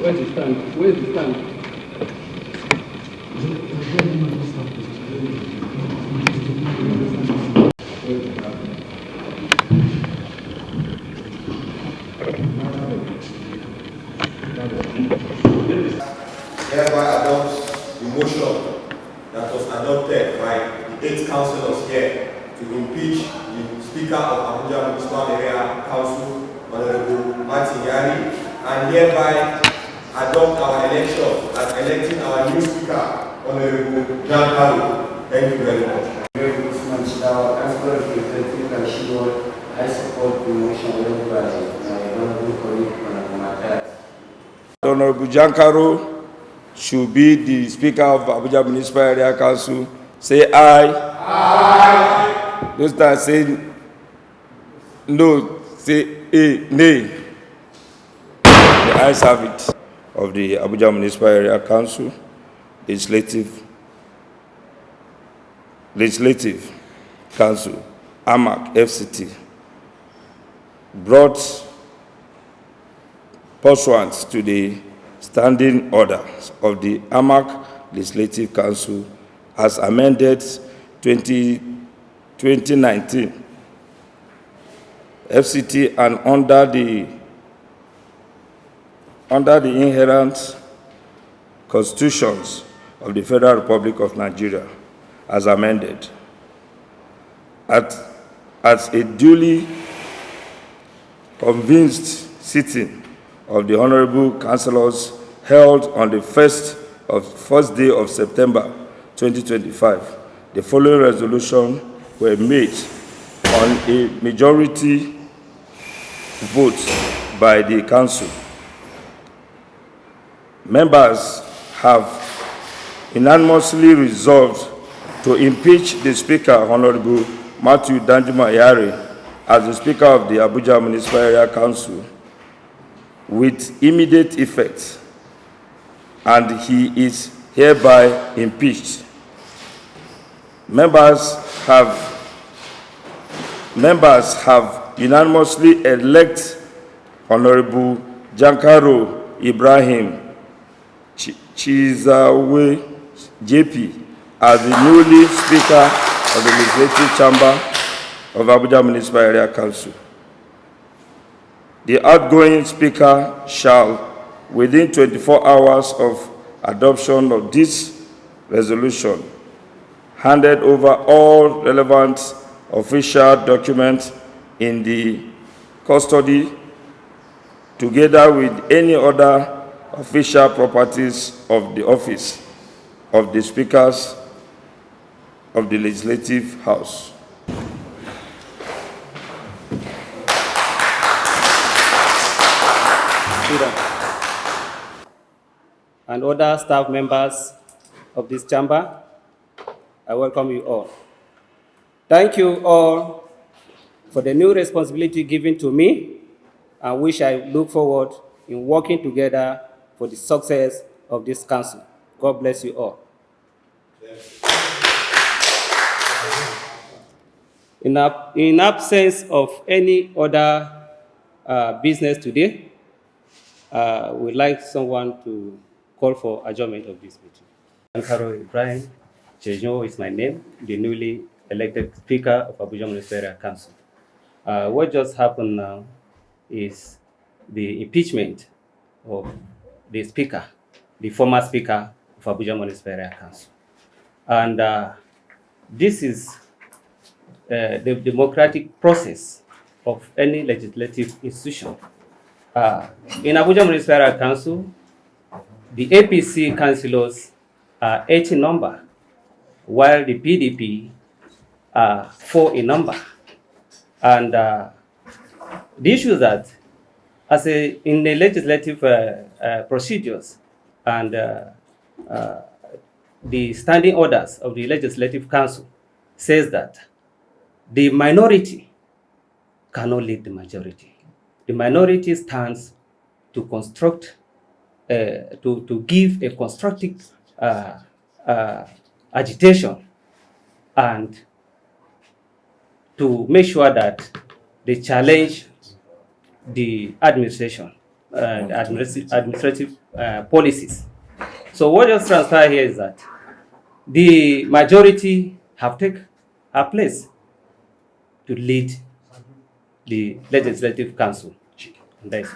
Where's the stand? Where's the stand? Hereby adopts the motion that was adopted by the 8 councillors here to impeach the Speaker of Abuja Municipal Area Council, Honorable Matthew Yare, and hereby adopt our election as electing our new Speaker, Honorable Jankaro. Thank you very much. I support the motion led by my honorable colleague, Honorable Mathias. Honorable Jankaro should be the Speaker of Abuja Municipal Area Council. Say aye. Aye. Those that say no, say nay. The ayes have it. Of the Abuja Municipal Area Council, Legislative Council, AMAC, FCT, brought pursuant to the standing orders of the AMAC Legislative Council as amended 2019, FCT, and under the inherent constitutions of the Federal Republic of Nigeria as amended. At a duly convened sitting of the Honorable Councillors held on the first day of September 2025, the following resolution were made on a majority vote by the Council. Members have unanimously resolved to impeach the Speaker, Honorable Matthew Yare, as the Speaker of the Abuja Municipal Area Council with immediate effect, and he is hereby impeached. Members have unanimously elected Honorable Jankaro Ibrahim Chizawe JP as the newly Speaker of the Legislative Chamber of Abuja Municipal Area Council. The outgoing Speaker shall, within 24 hours of adoption of this resolution, handed over all relevant official documents in the custody, together with any other official properties of the office of the Speakers of the Legislative House. And other staff members of this chamber, I welcome you all. Thank you all for the new responsibility given to me, and which I look forward in working together for the success of this council. God bless you all. In absence of any other business today, we'd like someone to call for adjournment of this meeting. Jankaro Ibrahim is my name, the newly elected Speaker of Abuja Municipal Area Council. What just happened now is the impeachment of the Speaker, the former Speaker of Abuja Municipal Area Council. And this is the democratic process of any legislative institution. In Abuja Municipal Area Council, the APC councillors are 8 in number, while the PDP are 4 in number. And the issue is that in the legislative procedures and the standing orders of the Legislative Council says that the minority cannot lead the majority. The minority stands to construct, to give a constructive agitation and to make sure that they challenge the administration administrative policies. So what just transpired here is that the majority have taken a place to lead the Legislative Council. And that's